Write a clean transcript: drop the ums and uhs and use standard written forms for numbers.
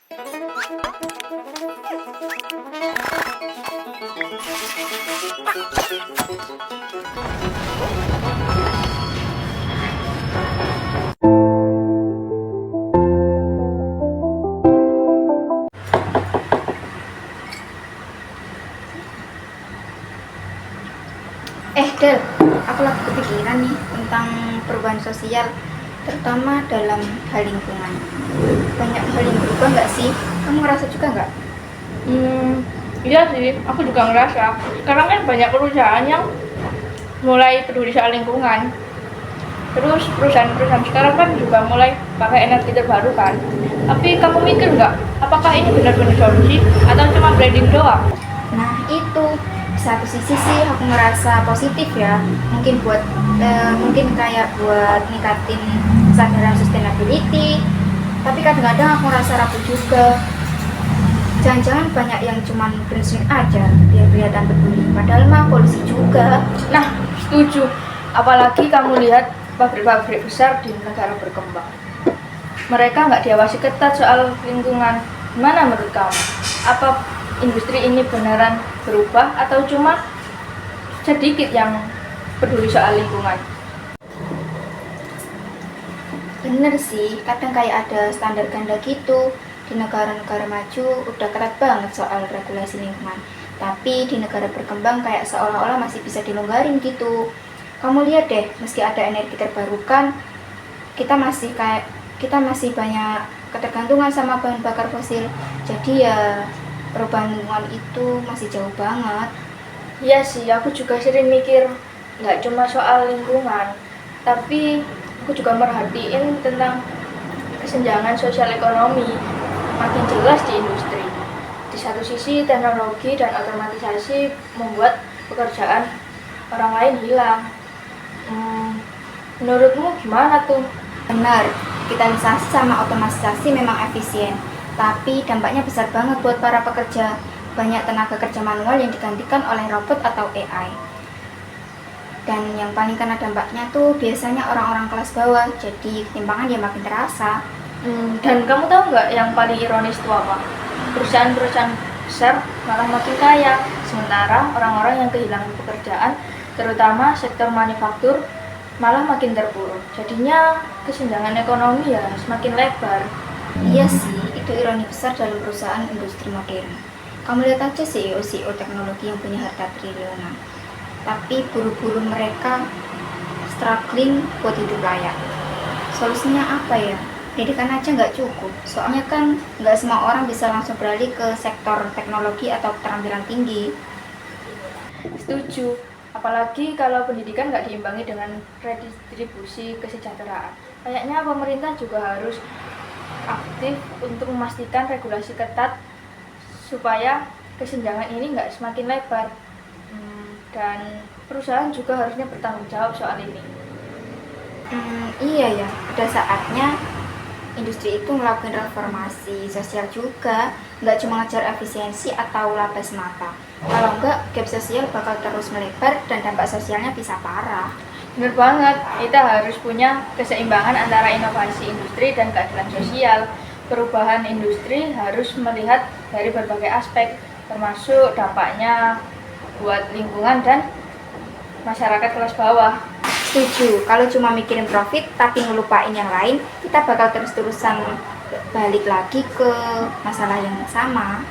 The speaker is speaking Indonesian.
Del, aku lagi kepikiran nih tentang perubahan sosial, terutama dalam hal lingkungan. Banyak hal yang berubah nggak sih? Kamu ngerasa juga nggak? Iya sih, aku juga ngerasa. Sekarang kan banyak perusahaan yang mulai peduli soal lingkungan. Terus perusahaan-perusahaan sekarang kan juga mulai pakai energi terbarukan. Tapi kamu mikir nggak, apakah ini benar-benar solusi atau cuma branding doang? Nah itu, di satu sisi sih aku merasa positif ya. Mungkin kayak buat ningkatin kesadaran sustainability. Tapi kadang-kadang aku ngerasa ragu juga. Jangan-jangan banyak yang cuman green aja biar kelihatan peduli, padahal mah polusi juga. Nah, setuju. Apalagi kamu lihat pabrik-pabrik besar di negara berkembang. Mereka nggak diawasi ketat soal lingkungan. Gimana menurut kamu? Apa industri ini beneran berubah atau cuma sedikit yang peduli soal lingkungan? Bener sih, kadang kayak ada standar ganda gitu. Di negara-negara maju udah ketat banget soal regulasi lingkungan. Tapi di negara berkembang kayak seolah-olah masih bisa dilonggarin gitu. Kamu lihat deh, meski ada energi terbarukan, kita masih banyak ketergantungan sama bahan bakar fosil. Jadi ya perubahan lingkungan itu masih jauh banget. Iya sih, aku juga sering mikir nggak cuma soal lingkungan, tapi aku juga merhatiin tentang kesenjangan sosial ekonomi makin jelas di industri. Di satu sisi teknologi dan otomatisasi membuat pekerjaan orang lain hilang. Menurutmu gimana tuh? Benar, digitalisasi sama otomatisasi memang efisien, tapi dampaknya besar banget buat para pekerja. Banyak tenaga kerja manual yang digantikan oleh robot atau AI. Dan yang paling kena dampaknya tuh biasanya orang-orang kelas bawah, jadi ketimpangan dia makin terasa. Dan kamu tahu nggak yang paling ironis itu apa? Perusahaan-perusahaan besar malah makin kaya, sementara orang-orang yang kehilangan pekerjaan, terutama sektor manufaktur, malah makin terpuruk. Jadinya kesenjangan ekonomi ya semakin lebar. Iya sih, itu ironi besar dalam perusahaan industri modern. Kamu lihat aja CEO teknologi yang punya harta triliunan, tapi buru-buru mereka struggling buat hidup layak. Solusinya apa ya? Pendidikan aja nggak cukup, soalnya kan nggak semua orang bisa langsung beralih ke sektor teknologi atau keterampilan tinggi. Setuju, apalagi kalau pendidikan nggak diimbangi dengan redistribusi kesejahteraan. Kayaknya pemerintah juga harus aktif untuk memastikan regulasi ketat supaya kesenjangan ini nggak semakin lebar. Dan perusahaan juga harusnya bertanggung jawab soal ini. Iya ya, ada saatnya industri itu melakukan reformasi sosial juga, nggak cuma ngejar efisiensi atau laba semata. Kalau enggak, gap sosial bakal terus melebar dan dampak sosialnya bisa parah. Benar banget, kita harus punya keseimbangan antara inovasi industri dan keadilan sosial. Perubahan industri harus melihat dari berbagai aspek, termasuk dampaknya buat lingkungan dan masyarakat kelas bawah. Setuju, kalau cuma mikirin profit tapi ngelupain yang lain, kita bakal terus-terusan balik lagi ke masalah yang sama.